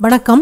வணக்கம்.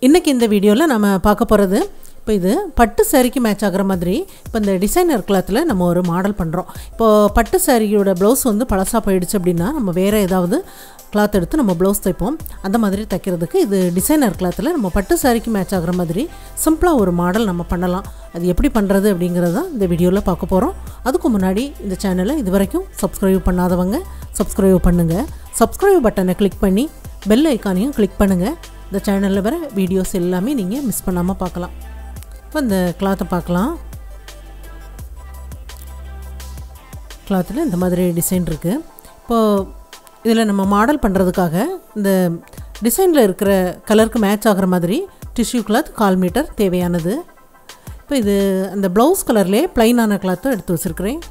இன்னைக்கு இந்த வீடியோவில் நம்ம பார்க்க போகிறது இப்போ இது பட்டு சாரிக்கு மேட்ச் ஆகிற மாதிரி இப்போ இந்த டிசைனர் கிளாத்தில் நம்ம ஒரு மாடல் பண்ணுறோம். இப்போது பட்டு சாரியோட ப்ளவுஸ் வந்து பழசாக போயிடுச்சு அப்படின்னா நம்ம வேறு ஏதாவது கிளாத் எடுத்து நம்ம ப்ளவுஸ் தைப்போம். அந்த மாதிரி தைக்கிறதுக்கு இது டிசைனர் கிளாத்தில் நம்ம பட்டு சாரிக்கு மேட்ச் ஆகிற மாதிரி சிம்பிளாக ஒரு மாடல் நம்ம பண்ணலாம். அது எப்படி பண்ணுறது அப்படிங்கிறது தான் இந்த வீடியோவில் பார்க்க போகிறோம். அதுக்கு முன்னாடி இந்த சேனலை இது வரைக்கும் சப்ஸ்கிரைப் பண்ணாதவங்க சப்ஸ்கிரைப் பண்ணுங்கள். சப்ஸ்கிரைப் பட்டனை கிளிக் பண்ணி பெல் ஐக்கானையும் கிளிக் பண்ணுங்கள். இந்த சேனலில் வர வீடியோஸ் எல்லாமே நீங்கள் மிஸ் பண்ணாமல் பார்க்கலாம். இப்போ இந்த கிளாத்தை பார்க்கலாம். கிளாத்தில் இந்த மாதிரி டிசைன் இருக்குது. இப்போது இதில் நம்ம மாடல் பண்ணுறதுக்காக இந்த டிசைனில் இருக்கிற கலருக்கு மேட்ச் ஆகிற மாதிரி டிஷ்யூ கிளாத் 1/4 மீட்டர் தேவையானது. இப்போ இது அந்த ப்ளவுஸ் கலர்லேயே ப்ளைனான கிளாத்தும் எடுத்து வச்சுருக்கிறேன்.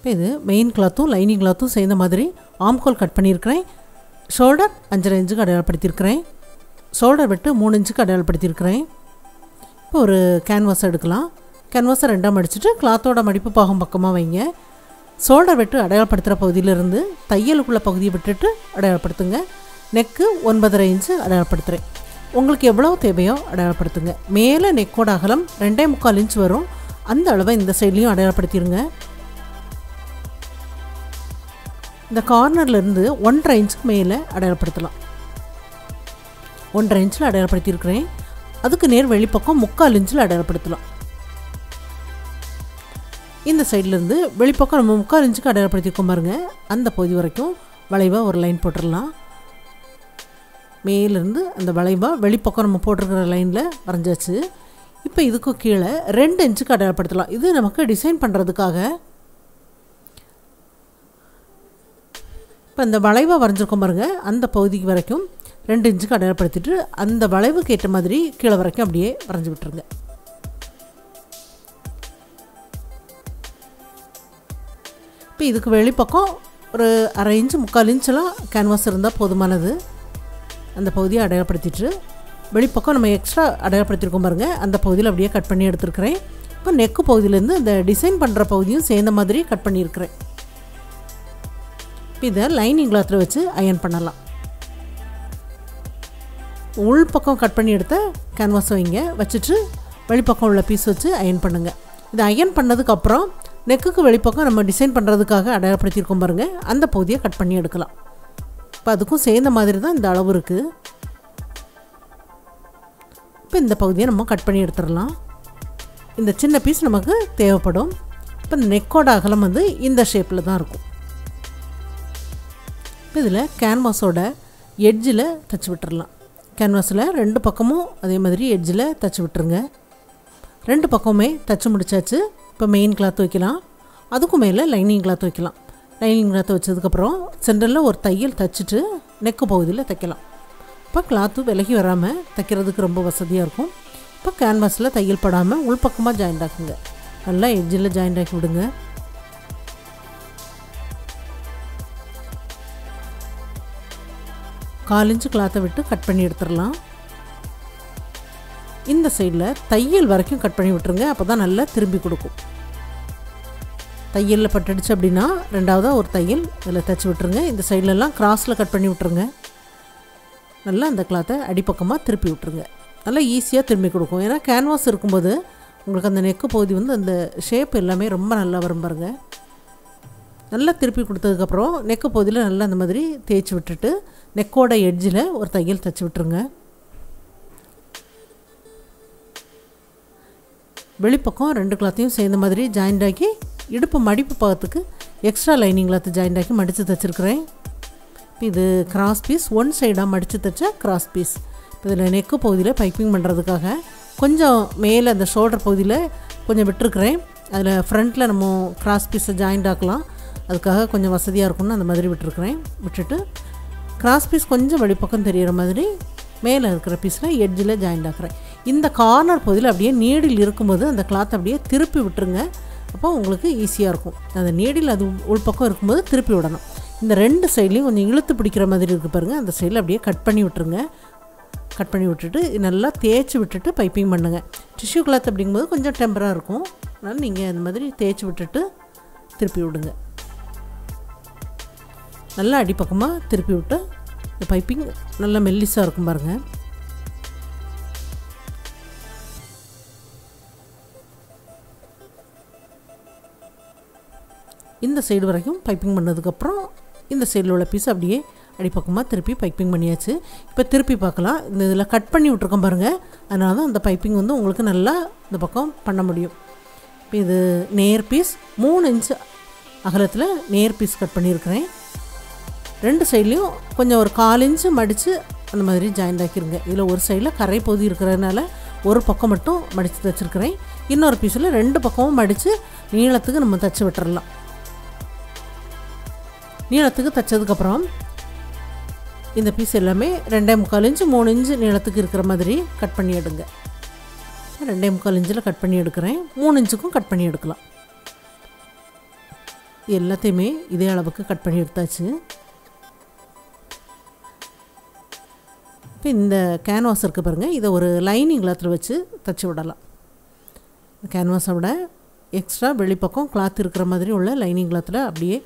இப்போ இது மெயின் கிளாத்தும் லைனிங் கிளாத்தும் சேர்ந்த மாதிரி ஆம்கோல் கட் பண்ணியிருக்கிறேன். ஷோல்டர் 5.5 இன்ச்சுக்கு அடையாளப்படுத்தியிருக்கிறேன். ஷோல்டர் விட்டு 3 இன்ச்சுக்கு அடையாளப்படுத்தியிருக்கிறேன். இப்போ ஒரு கேன்வாஸ் எடுக்கலாம். கேன்வாஸை 2ஆக மடிச்சுட்டு கிளாத்தோட மடிப்பு பாகம் பக்கமாக வைங்க. ஷோல்டர் விட்டு அடையாளப்படுத்துகிற பகுதியிலிருந்து தையலுக்குள்ள பகுதியை விட்டுட்டு அடையாளப்படுத்துங்க. Neck 9.5 inch அடையாளப்படுத்துகிறேன். உங்களுக்கு எவ்வளோ தேவையோ அடையாளப்படுத்துங்க. மேலே நெக்கோட அகலம் 2.25 இன்ச் வரும். அந்த அளவை இந்த சைட்லேயும் அடையாளப்படுத்திடுங்க. இந்த கார்னர்லேருந்து 1.5 இன்ச்சுக்கு மேலே அடையாளப்படுத்தலாம். 1.5 இன்ச்சில் அடையாளப்படுத்தியிருக்கிறேன். அதுக்கு நேர் வெளிப்பக்கம் 3/4 இன்ச்சில் அடையாளப்படுத்தலாம். இந்த சைட்லேருந்து வெளிப்பக்கம் நம்ம 3/4 இன்ச்சுக்கு அடையாளப்படுத்தியிருக்கோம் பாருங்கள். அந்த பகுதி வரைக்கும் வளைவாக ஒரு லைன் போட்டுடலாம். மேலேருந்து அந்த வளைவாக வெளிப்பக்கம் நம்ம போட்டிருக்கிற லைனில் வரைஞ்சாச்சு. இப்போ இதுக்கு கீழே 2 இன்ச்சுக்கு அடையாளப்படுத்தலாம். இது நமக்கு டிசைன் பண்ணுறதுக்காக. இப்போ அந்த வளைவாக வரைஞ்சிருக்கோம் பாருங்கள். அந்த பகுதிக்கு வரைக்கும் 2 இன்ச்சுக்கு அடையாளப்படுத்திட்டு அந்த வளைவுக்கு ஏற்ற மாதிரி கீழே வரைக்கும் அப்படியே வரைஞ்சி விட்டுருங்க. இப்போ இதுக்கு வெளிப்பக்கம் ஒரு 1/2 இன்ச்சு 3/4 இன்ச்செல்லாம் கேன்வாஸ் இருந்தால் போதுமானது. அந்த பகுதியை அடையாளப்படுத்திட்டு வெளிப்பக்கம் நம்ம எக்ஸ்ட்ரா அடையாளப்படுத்தியிருக்கோம் பாருங்கள். அந்த பகுதியில் அப்படியே கட் பண்ணி எடுத்துருக்கிறேன். இப்போ நெக்கு பகுதியிலேருந்து அந்த டிசைன் பண்ணுற பகுதியும் சேர்ந்த மாதிரி கட் பண்ணியிருக்கிறேன். இப்போ இதை லைனிங் கிளாத்தில் வச்சு அயன் பண்ணலாம். உள் பக்கம் கட் பண்ணி எடுத்த கேன்வாஸ் வைங்க. வச்சுட்டு வெளிப்பக்கம் உள்ள பீஸ் வச்சு அயன் பண்ணுங்கள். இதை அயன் பண்ணதுக்கப்புறம் நெக்குக்கு வெளிப்பக்கம் நம்ம டிசைன் பண்ணுறதுக்காக அடையாளப்படுத்தியிருக்கோம் பாருங்கள். அந்த பகுதியை கட் பண்ணி எடுக்கலாம். இப்போ அதுக்கும் சேர்ந்த மாதிரி தான் இந்த அளவு இருக்குது. இப்போ இந்த பகுதியை நம்ம கட் பண்ணி எடுத்துடலாம். இந்த சின்ன பீஸ் நமக்கு தேவைப்படும். இப்போ இந்த நெக்கோட அகலம் வந்து இந்த ஷேப்பில் தான் இருக்கும். இப்போ இதில் கேன்வாஸோட எட்ஜில் தைச்சி விட்டுறலாம். கேன்வாஸில் 2 பக்கமும் அதே மாதிரி எட்ஜில் தைச்சி விட்டுருங்க. 2 பக்கமுமே தைச்சி முடிச்சாச்சு. இப்போ மெயின் கிளாத் வைக்கலாம். அதுக்கும் மேலே லைனிங் கிளாத் வைக்கலாம். லைனிங் கிளாத் வச்சதுக்கப்புறம் சென்டரில் ஒரு தையல் தைச்சிட்டு நெக்கு பகுதியில் தைக்கலாம். இப்போ கிளாத்து விலகி வராமல் தைக்கிறதுக்கு ரொம்ப வசதியாக இருக்கும். இப்போ கேன்வாஸில் தையல் படாமல் உள்பக்கமாக ஜாயிண்ட் ஆக்குங்க. நல்லா எட்ஜில் ஜாயிண்ட் ஆக்கி விடுங்க. கால் இன்ச்சு கிளாத்தை விட்டு கட் பண்ணி எடுத்துடலாம். இந்த சைடில் தையல் வரைக்கும் கட் பண்ணி விட்டுருங்க. அப்போ தான் நல்லா திரும்பி கொடுக்கும். தையலில் பட்டுடுச்சு அப்படின்னா 2ஆவதாக ஒரு தையல் இதில் தைச்சி விட்டுருங்க. இந்த சைட்லலாம் கிராஸில் கட் பண்ணி விட்டுருங்க. நல்லா அந்த கிளாத்தை அடிப்பக்கமாக திருப்பி விட்டுருங்க. நல்லா ஈஸியாக திரும்பி கொடுக்கும். ஏன்னா கேன்வாஸ் இருக்கும்போது உங்களுக்கு அந்த நெக்கு பகுதி வந்து அந்த ஷேப் எல்லாமே ரொம்ப நல்லா வரும் பாருங்க. நல்லா திருப்பி கொடுத்ததுக்கப்புறம் நெக்கு பகுதியில் நல்லா அந்த மாதிரி தேய்ச்சி விட்டுட்டு நெக்கோட எட்ஜில் ஒரு தையல் தைச்சி விட்டுருங்க. வெளிப்பக்கம் 2 கிளாத்தையும் சேர்ந்த மாதிரி ஜாயிண்ட் ஆக்கி இடுப்பு மடிப்பு பாகத்துக்கு எக்ஸ்ட்ரா லைனிங் கிளாத்து ஜாயிண்ட் ஆக்கி மடித்து தைச்சிருக்கிறேன். இது கிராஸ் பீஸ் 1 சைடாக மடித்து தைச்ச கிராஸ் பீஸ். இதில் நெக்கு பகுதியில் பைப்பிங் பண்ணுறதுக்காக கொஞ்சம் மேலே அந்த ஷோல்டர் பகுதியில் கொஞ்சம் விட்டுருக்குறேன். அதில் ஃப்ரண்ட்டில் நம்ம கிராஸ் பீஸை ஜாயிண்ட் ஆக்கலாம். அதுக்காக கொஞ்சம் வசதியாக இருக்கும்னு அந்த மாதிரி விட்டுருக்குறேன். விட்டுட்டு கிராஸ் பீஸ் கொஞ்சம் வெளிப்பக்கம் தெரிகிற மாதிரி மேலே இருக்கிற பீஸில் எட்ஜில் ஜாயிண்ட் ஆக்குறேன். இந்த கார்னர் பகுதியில் அப்படியே நீடில் இருக்கும்போது அந்த கிளாத் அப்படியே திருப்பி விட்டுருங்க. அப்போ உங்களுக்கு ஈஸியாக இருக்கும். அந்த நீடில் அது உள்பக்கம் இருக்கும்போது திருப்பி விடணும். இந்த 2 சைட்லேயும் கொஞ்சம் இழுத்து பிடிக்கிற மாதிரி இருக்குது பாருங்கள். அந்த சைடில் அப்படியே கட் பண்ணி விட்டுருங்க. கட் பண்ணி விட்டுட்டு நல்லா தேய்ச்சி விட்டுட்டு பைப்பிங் பண்ணுங்கள். டிஷ்யூ கிளாத் அப்படிங்கும்போது கொஞ்சம் டெம்பராக இருக்கும். அதனால் நீங்கள் இந்த மாதிரி தேய்ச்சி விட்டுட்டு திருப்பி விடுங்க. நல்லா அடிப்பக்கமாக திருப்பி விட்டு இந்த பைப்பிங் நல்லா மெல்லிஸாக இருக்கும் பாருங்கள். இந்த சைடு வரைக்கும் பைப்பிங் பண்ணதுக்கப்புறம் இந்த சைடில் உள்ள பீஸ் அப்படியே அடிப்பக்கமாக திருப்பி பைப்பிங் பண்ணியாச்சு. இப்போ திருப்பி பார்க்கலாம். இந்த இதில் கட் பண்ணி விட்ருக்கோம் பாருங்கள். அதனால தான் அந்த பைப்பிங் வந்து உங்களுக்கு நல்லா இந்த பக்கம் பண்ண முடியும். இப்போ இது நேர் பீஸ் 3 இன்ச்சு அகலத்தில் நேர் பீஸ் கட் பண்ணியிருக்கிறேன். 2 சைட்லேயும் கொஞ்சம் ஒரு 1/4 இன்ச்சு மடித்து அந்த மாதிரி ஜாயிண்ட் ஆக்கிடுங்க. இதில் ஒரு சைடில் கரை பகுதி இருக்கிறதுனால ஒரு பக்கம் மட்டும் மடித்து தைச்சிருக்கிறேன். இன்னொரு பீஸில் 2 பக்கமும் மடித்து நீளத்துக்கு நம்ம தைச்சி விட்டுறலாம். நீளத்துக்கு தைச்சதுக்கப்புறம் இந்த பீஸ் எல்லாமே 2.25 இன்ச்சு 3 இன்ச்சு நீளத்துக்கு இருக்கிற மாதிரி கட் பண்ணி எடுங்க. 2.25 இன்ச்சில் கட் பண்ணி எடுக்கிறேன். 3 இன்ச்சுக்கும் கட் பண்ணி எடுக்கலாம். எல்லாத்தையுமே இதே அளவுக்கு கட் பண்ணி எடுத்தாச்சு. இப்போ இந்த கேன்வாஸ் இருக்குது பாருங்கள். இதை ஒரு லைனிங் கிளாத்தில் வச்சு தைச்சி விடலாம். கேன்வாஸை விட எக்ஸ்ட்ரா வெளிப்பக்கம் கிளாத் இருக்கிற மாதிரி உள்ள லைனிங் கிளாத்தில் அப்படியே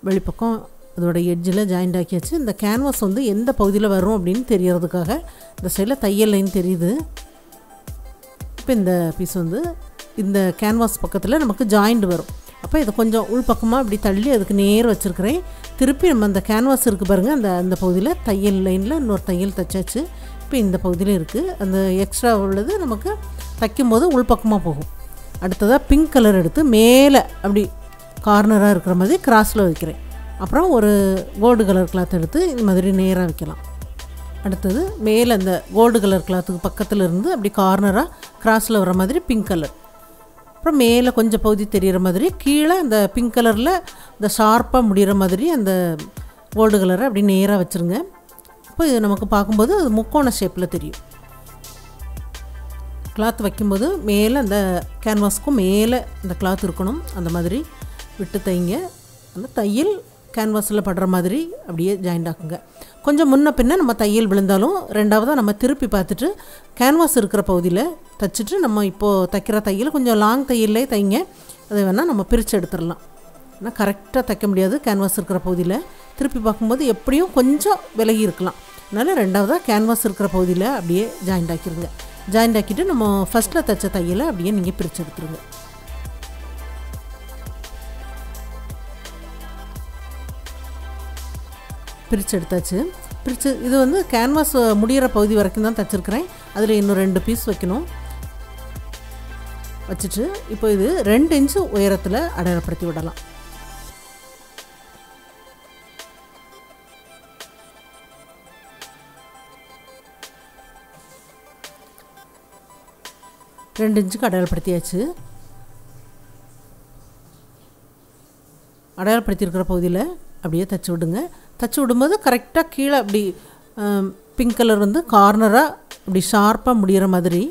வெளிப்பக்கம் அதோட எட்ஜில் ஜாயிண்ட் ஆக்கியாச்சு. இந்த கேன்வாஸ் வந்து எந்த பகுதியில் வரும் அப்படின்னு தெரியறதுக்காக இந்த சைடில் தையல் லைன் தெரியுது. இப்போ இந்த பீஸ் வந்து இந்த கேன்வாஸ் பக்கத்தில் நமக்கு ஜாயிண்ட் வரும். அப்போ இதை கொஞ்சம் உள்பக்கமாக இப்படி தள்ளி அதுக்கு நேர் வச்சுருக்கிறேன். திருப்பி நம்ம அந்த கேன்வாஸ் இருக்குது பாருங்கள், அந்த பகுதியில் தையல் லைனில் இன்னொரு தையல் தைச்சாச்சு. இப்போ இந்த பகுதியில் இருக்குது. அந்த எக்ஸ்ட்ரா உள்ளது நமக்கு தைக்கும்போது உள்பக்கமாக போகும். அடுத்ததாக பிங்க் கலர் எடுத்து மேலே அப்படி கார்னராக இருக்கிற மாதிரி கிராஸில் வைக்கிறேன். அப்புறம் ஒரு கோல்டு கலர் கிளாத் எடுத்து இந்த மாதிரி நேராக வைக்கலாம். அடுத்தது மேலே அந்த கோல்டு கலர் கிளாத்துக்கு பக்கத்தில் இருந்து அப்படி கார்னராக கிராஸில் வர மாதிரி பிங்க் கலர். அப்புறம் மேலே கொஞ்சம் பகுதி தெரிகிற மாதிரி கீழே அந்த பிங்க் கலரில் இந்த ஷார்ப்பாக முடிகிற மாதிரி அந்த கோல்டு கலரை அப்படி நேராக வச்சுருங்க. அப்போ இது நமக்கு பார்க்கும்போது அது முக்கோண ஷேப்பில் தெரியும். கிளாத் வைக்கும்போது மேலே அந்த கேன்வாஸ்க்கும் மேலே அந்த கிளாத் இருக்கணும். அந்த மாதிரி விட்டு தைங்க. அந்த தையல் கேன்வாஸில் படுற மாதிரி அப்படியே ஜாயிண்ட் ஆக்குங்க. கொஞ்சம் முன்ன பின்ன நம்ம தையல் விழுந்தாலும் ரெண்டாவதாக நம்ம திருப்பி பார்த்துட்டு கேன்வாஸ் இருக்கிற பகுதியில் தைச்சிட்டு நம்ம இப்போது தைக்கிற தையல் கொஞ்சம் லாங் தையல்லே தைங்க. அதை வேணால் நம்ம பிரித்து எடுத்துடலாம். ஆனால் கரெக்டாக தைக்க முடியாது கேன்வாஸ் இருக்கிற பகுதியில். திருப்பி பார்க்கும்போது எப்படியும் கொஞ்சம் விலகி இருக்கலாம். அதனால் ரெண்டாவதாக கேன்வாஸ் இருக்கிற பகுதியில் அப்படியே ஜாயிண்ட் ஆக்கிடுங்க. ஜாயிண்ட் ஆக்கிட்டு நம்ம ஃபஸ்ட்டில் தைச்ச தையலை அப்படியே நீங்கள் பிரித்து எடுத்துருங்க. பிரித்து எடுத்தாச்சு. இது வந்து கேன்வாஸ் முடிகிற பகுதி வரைக்கும் தான் தைச்சிருக்கிறேன். அதில் இன்னும் 2 பீஸ் வைக்கணும். வச்சுட்டு இப்போ இது 2 இன்ச்சு உயரத்தில் அடையாளப்படுத்தி விடலாம். ரெண்டு இன்ச்சுக்கு அடையாளப்படுத்தியாச்சு. அடையாளப்படுத்தியிருக்கிற பகுதியில் அப்படியே தைச்சி விடுங்க. தைச்சி விடும்போது கரெக்டாக கீழே அப்படி பிங்க் கலர் வந்து கார்னராக அப்படி ஷார்ப்பாக முடிகிற மாதிரி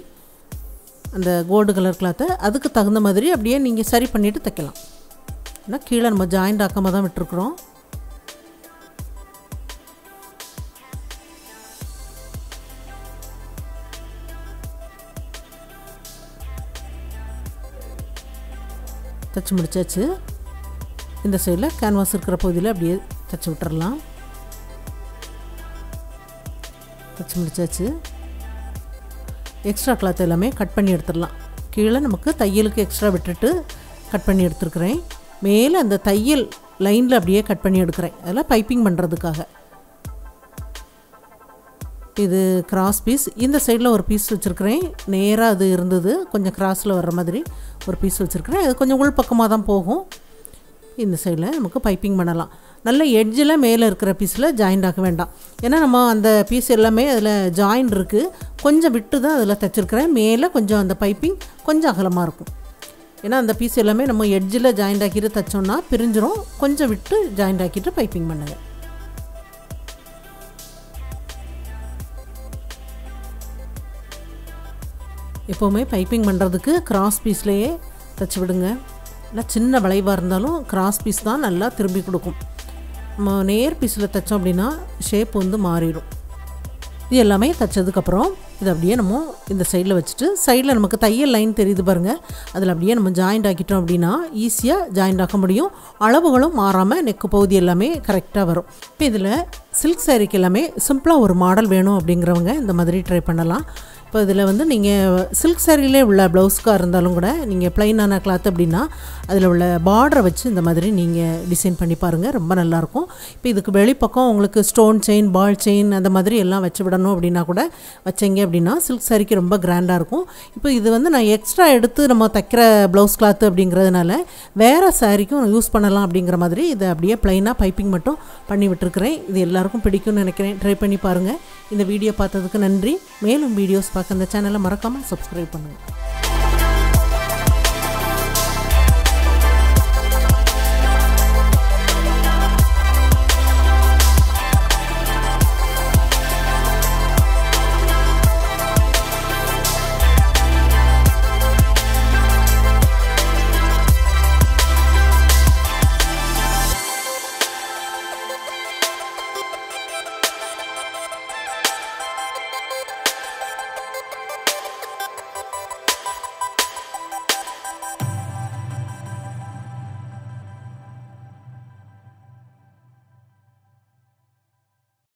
அந்த கோல்டு கலர் கிளாத்தை அதுக்கு தகுந்த மாதிரி அப்படியே நீங்கள் சரி பண்ணிவிட்டு தைக்கலாம். ஏன்னா கீழே நம்ம ஜாயிண்ட் ஆக்காமல் தான் விட்டுருக்குறோம். தைச்சி முடிச்சாச்சு. இந்த சைடில் கேன்வாஸ் இருக்கிற பகுதியில் அப்படியே தைச்சி விட்டுறலாம். தைச்சி முடிச்சாச்சு. எக்ஸ்ட்ரா கிளாத் எல்லாமே கட் பண்ணி எடுத்துடலாம். கீழே நமக்கு தையலுக்கு எக்ஸ்ட்ரா விட்டுட்டு கட் பண்ணி எடுத்துருக்குறேன். மேலே அந்த தையல் லைனில் அப்படியே கட் பண்ணி எடுக்கிறேன். அதெல்லாம் பைப்பிங் பண்ணுறதுக்காக. இது கிராஸ் பீஸ். இந்த சைடில் ஒரு பீஸ் வச்சுருக்கிறேன். நேராக அது இருந்தது, கொஞ்சம் கிராஸில் வர்ற மாதிரி ஒரு பீஸ் வச்சுருக்கிறேன். அது கொஞ்சம் உள் பக்கமாக தான் போகும். இந்த சைடில் நமக்கு பைப்பிங் பண்ணலாம். நல்ல எட்ஜில் மேலே இருக்கிற பீஸில் ஜாயிண்ட் ஆக்க வேண்டாம். ஏன்னா நம்ம அந்த பீஸ் எல்லாமே அதில் ஜாயிண்ட் இருக்குது. கொஞ்சம் விட்டு தான் அதில் தைச்சிருக்கிறேன். மேலே கொஞ்சம் அந்த பைப்பிங் கொஞ்சம் அகலமாக இருக்கும். ஏன்னா அந்த பீஸ் எல்லாமே நம்ம எட்ஜில் ஜாயிண்ட் ஆக்கிட்டு தைச்சோன்னா பிரிஞ்சிரும். கொஞ்சம் விட்டு ஜாயிண்ட் ஆக்கிட்டு பைப்பிங் பண்ணுங்கள். எப்போவுமே பைப்பிங் பண்ணுறதுக்கு கிராஸ் பீஸ்லேயே தைச்சி விடுங்க. இல்லை சின்ன வளைவாக இருந்தாலும் கிராஸ் பீஸ் தான் நல்லா திரும்பி கொடுக்கும். நம்ம நேர் பீஸில் தைச்சோம் அப்படின்னா ஷேப் வந்து மாறிடும். இது எல்லாமே தைச்சதுக்கப்புறம் இது அப்படியே நம்ம இந்த சைடில் வச்சுட்டு சைடில் நமக்கு தையல் லைன் தெரியுது பாருங்கள், அதில் அப்படியே நம்ம ஜாயிண்ட் ஆக்கிட்டோம் அப்படின்னா ஈஸியாக ஜாயிண்ட் ஆக்க முடியும். அளவுகளும் மாறாமல் நெக்கு பகுதி எல்லாமே கரெக்டாக வரும். இப்போ இதில் சில்க் சாரீக்கு எல்லாமே சிம்பிளாக ஒரு மாடல் வேணும் அப்படிங்கிறவங்க இந்த மாதிரி ட்ரை பண்ணலாம். இப்போ இதில் வந்து நீங்கள் சில்க் சாரியிலே உள்ள ப்ளவுஸ்க்காக இருந்தாலும் கூட நீங்கள் ப்ளைனான கிளாத் அப்படின்னா அதில் உள்ள பார்டரை வச்சு இந்த மாதிரி நீங்கள் டிசைன் பண்ணி பாருங்கள், ரொம்ப நல்லாயிருக்கும். இப்போ இதுக்கு வெளிப்பக்கம் உங்களுக்கு ஸ்டோன் செயின், பால் செயின் அந்த மாதிரி எல்லாம் வச்சு விடணும் அப்படின்னா கூட வச்சிங்க அப்படின்னா சில்க் சாரிக்கு ரொம்ப கிராண்டாக இருக்கும். இப்போ இது வந்து நான் எக்ஸ்ட்ரா எடுத்து நம்ம தைக்கிற ப்ளவுஸ் கிளாத்து அப்படிங்கிறதுனால வேறு சாரிக்கும் யூஸ் பண்ணலாம் அப்படிங்கிற மாதிரி இதை அப்படியே ப்ளைனாக பைப்பிங் மட்டும் பண்ணி விட்டுருக்கிறேன். இது எல்லாருக்கும் பிடிக்கும்னு நினைக்கிறேன். ட்ரை பண்ணி பாருங்கள். இந்த வீடியோ பார்த்ததுக்கு நன்றி. மேலும் வீடியோஸ் பார்க்க இந்த சேனலை மறக்காமல் சப்ஸ்கிரைப் பண்ணுங்கள்.